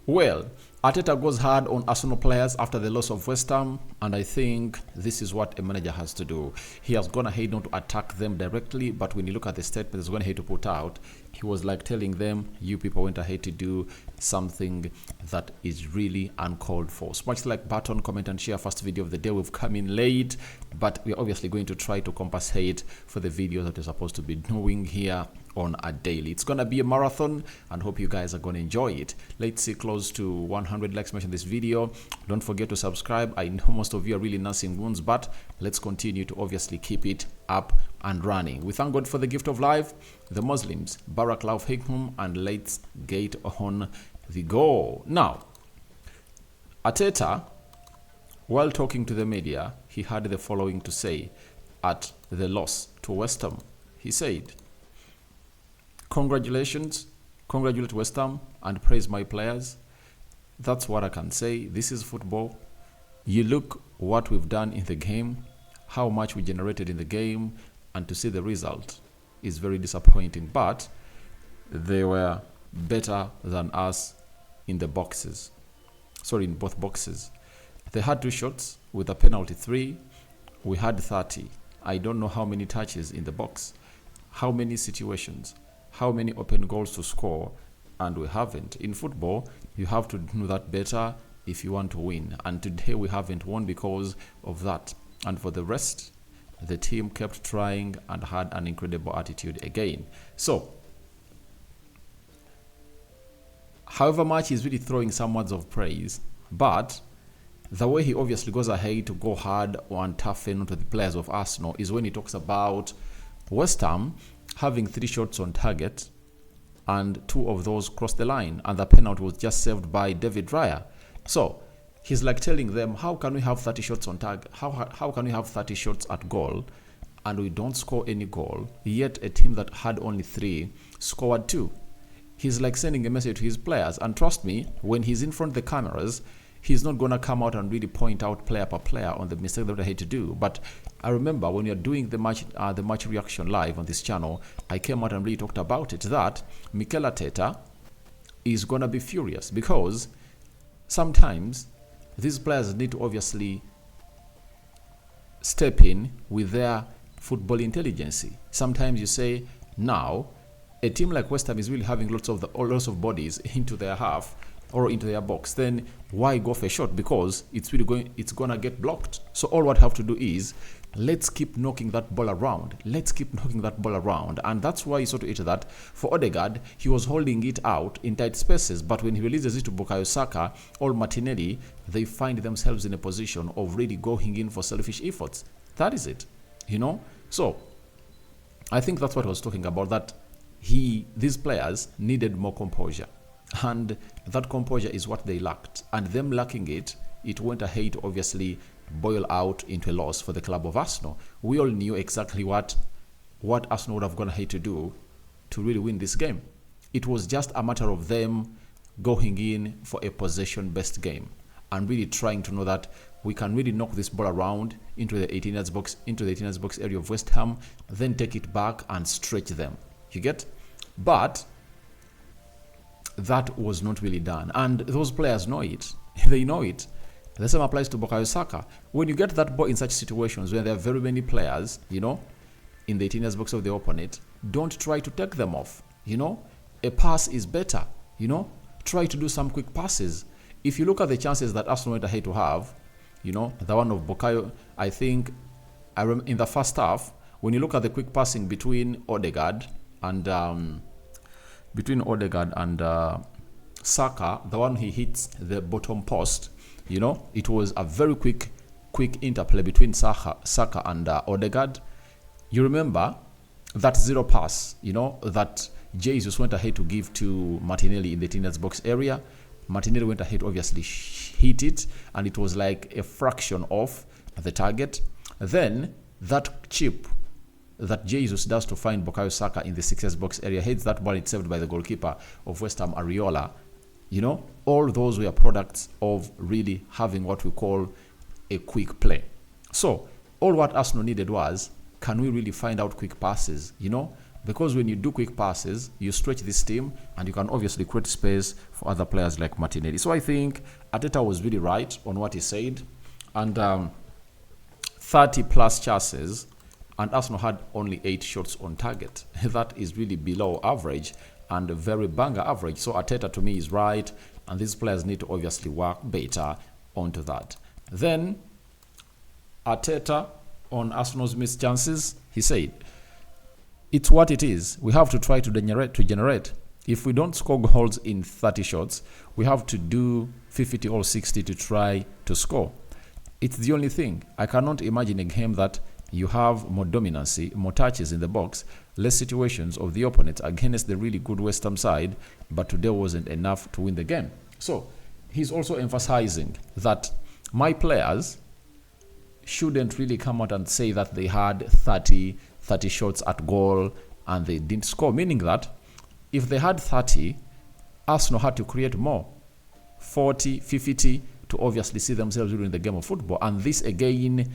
Well, Arteta goes hard on Arsenal players after the loss of West Ham, and I think this is what a manager has to do. He has gone ahead not to attack them directly, but when you look at the statement he's gone ahead to put out, he was like telling them, you people went ahead to do something that is really uncalled for. So much like button, comment and share. First video of the day. We've come in late, but we're obviously going to try to compensate for the video that we're supposed to be doing here on a daily. It's gonna be a marathon, and hope you guys are gonna enjoy it. Let's see close to 100 likes mentioned this video. Don't forget to subscribe. I know most of you are really nursing wounds, but let's continue to obviously keep it up and running. We thank God for the gift of life, the Muslims, Barakallahu Fikum, and let's get on the go. Now, Arteta, while talking to the media, he had the following to say at the loss to West Ham. He said, congratulations, congratulate West Ham and praise my players. That's what I can say. This is football. You look what we've done in the game, how much we generated in the game, and to see the result is very disappointing. But they were better than us in the boxes. Sorry, in both boxes. They had 2 shots with a penalty 3. We had 30. I don't know how many touches in the box, how many situations, how many open goals to score, and we haven't. In football, you have to do that better if you want to win, and today we haven't won because of that. And for the rest, the team kept trying and had an incredible attitude again. So, however much he's really throwing some words of praise, but the way he obviously goes ahead to go hard and toughen onto the players of Arsenal is when he talks about West Ham having 3 shots on target and 2 of those crossed the line, and the penalty was just saved by David Raya. So he's like telling them, how can we have 30 shots on target? How can we have 30 shots at goal and we don't score any goal, yet a team that had only 3 scored 2? He's like sending a message to his players, and trust me, when he's in front of the cameras, he's not going to come out and really point out player per player on the mistake that they had to do. But I remember when you're doing the match reaction live on this channel, I came out and really talked about it, that Mikel Arteta is going to be furious because sometimes these players need to obviously step in with their football intelligence. Sometimes you say, now, a team like West Ham is really having lots of bodies into their half or into their box, then why go for a shot? Because it's gonna get blocked. So all what I have to do is, let's keep knocking that ball around. Let's keep knocking that ball around. And that's why you saw to it that for Odegaard, he was holding it out in tight spaces, but when he releases it to Bukayo Saka or Martinelli, they find themselves in a position of really going in for selfish efforts. That is it, you know? So I think that's what I was talking about, that these players needed more composure. And that composure is what they lacked. And them lacking it, it went ahead to obviously boil out into a loss for the club of Arsenal. We all knew exactly what Arsenal would have gone ahead to do to really win this game. It was just a matter of them going in for a possession-based game and really trying to know that we can really knock this ball around into the 18-yard box area of West Ham, then take it back and stretch them. You get? But that was not really done, and those players know it. They know it. The same applies to Bukayo Saka. When you get that ball in such situations where there are very many players, you know, in the 18-yard box of the opponent, don't try to take them off. You know, a pass is better. You know, try to do some quick passes. If you look at the chances that Arsenal went ahead to have, you know, the one of Bukayo, I think, in the first half, when you look at the quick passing between Odegaard and Saka, the one he hits the bottom post, you know, it was a very quick interplay between Saka and Odegaard. You remember that 0 pass, you know, that Jesus went ahead to give to Martinelli in the 18-yard box area. Martinelli went ahead, obviously hit it, and it was like a fraction of the target. Then that chip that Jesus does to find Bukayo Saka in the 6-yard box area, heads that ball, it's saved by the goalkeeper of West Ham, Areola. You know, all those were products of really having what we call a quick play. So all what Arsenal needed was, can we really find out quick passes? You know, Because when you do quick passes, you stretch this team and you can obviously create space for other players like Martinelli. So I think Arteta was really right on what he said. And 30 plus chances, and Arsenal had only 8 shots on target. That is really below average and a very banger average. So Arteta to me is right, and these players need to obviously work better onto that. Then Arteta on Arsenal's missed chances, he said, it's what it is. We have to try to generate. If we don't score goals in 30 shots, we have to do 50 or 60 to try to score. It's the only thing. I cannot imagine a game that you have more dominancy, more touches in the box, less situations of the opponent against the really good West Ham side, but today wasn't enough to win the game. So he's also emphasizing that my players shouldn't really come out and say that they had 30 shots at goal and they didn't score, meaning that if they had 30, Arsenal had to create more, 40, 50, to obviously see themselves during the game of football. And this again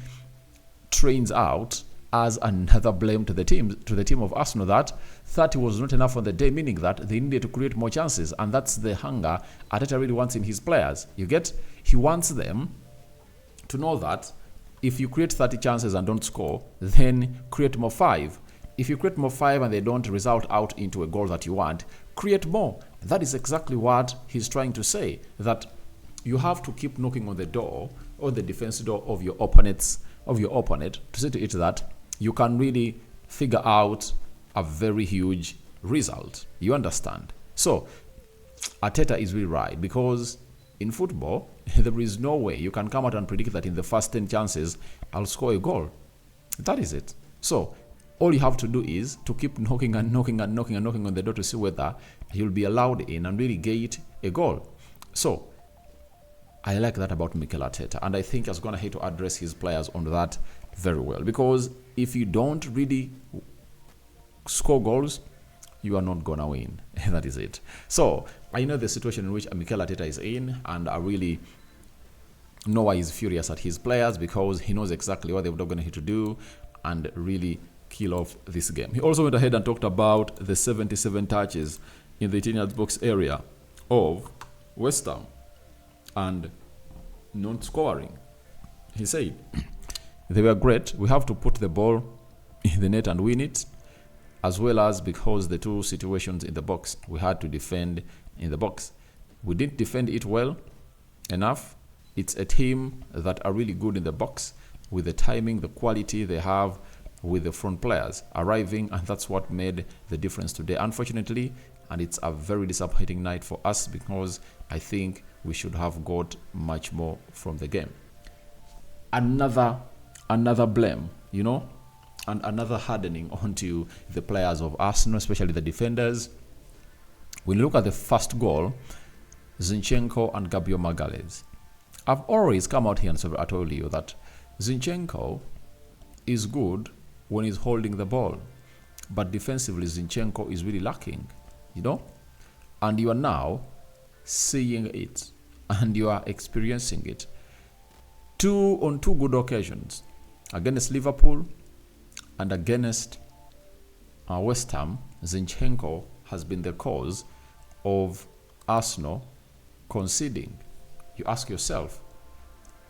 trains out as another blame to the team of Arsenal that 30 was not enough on the day, meaning that they needed to create more chances. And that's the hunger Arteta really wants in his players. You get? He wants them to know that if you create 30 chances and don't score, then create more 5. If you create more 5 and they don't result out into a goal that you want, create more. That is exactly what he's trying to say, that you have to keep knocking on the door or the defensive door of your opponent to say to it that you can really figure out a very huge result. You understand? So Arteta is really right, because in football, there is no way you can come out and predict that in the first 10 chances, I'll score a goal. That is it. So all you have to do is to keep knocking on the door to see whether you'll be allowed in and really get a goal. So I like that about Mikel Arteta, and I think he's going to have to address his players on that very well, because if you don't really score goals, you are not going to win. That is it. So I know the situation in which Mikel Arteta is in, and I really know why he's furious at his players, because he knows exactly what they're going to have to do and really kill off this game. He also went ahead and talked about the 77 touches in the 18-yard box area of West Ham and not scoring. He said, they were great. We have to put the ball in the net and win it, as well as because the 2 situations in the box, we had to defend in the box. We didn't defend it well enough. It's a team that are really good in the box with the timing, the quality they have with the front players arriving, and that's what made the difference today, unfortunately. And it's a very disappointing night for us, because I think we should have got much more from the game. Another blame, and another hardening onto the players of Arsenal, especially the defenders. When you look at the first goal, Zinchenko and Gabriel Magalhaes, I've always come out here and I told you that Zinchenko is good when he's holding the ball, but defensively Zinchenko is really lacking, and you are now seeing it and you are experiencing it. On two good occasions, against Liverpool and against West Ham, Zinchenko has been the cause of Arsenal conceding. You ask yourself,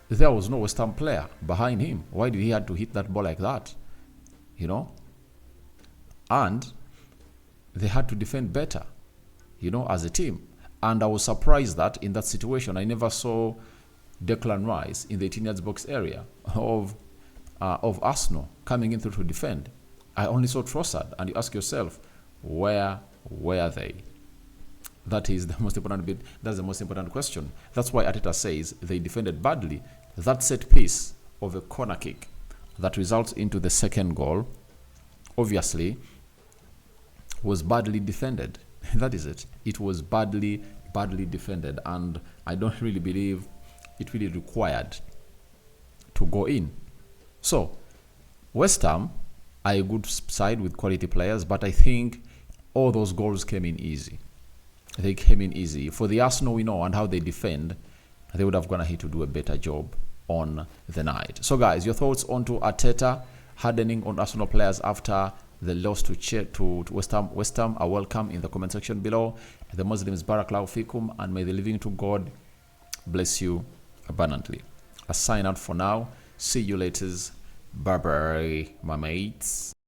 there was no West Ham player behind him. Why did he have to hit that ball like that? And they had to defend better, as a team. And I was surprised that in that situation, I never saw Declan Rice in the 18-yard box area of Arsenal coming in through to defend. I only saw Trossard, and you ask yourself, where were they? That is the most important bit. That's the most important question. That's why Arteta says they defended badly. That set piece of a corner kick that results into the second goal, obviously, was badly defended. That is it. It was badly defended, and I don't really believe it really required to go in. So, West Ham are a good side with quality players, but I think all those goals came in easy. They came in easy. For the Arsenal we know and how they defend, they would have gone ahead to do a better job on the night. So guys, your thoughts onto Arteta hardening on Arsenal players after The loss to West Ham are welcome in the comment section below. The Muslims, Barakallahu fikum, and may the living to God bless you abundantly. I sign out for now. See you later. Bye bye, my mates.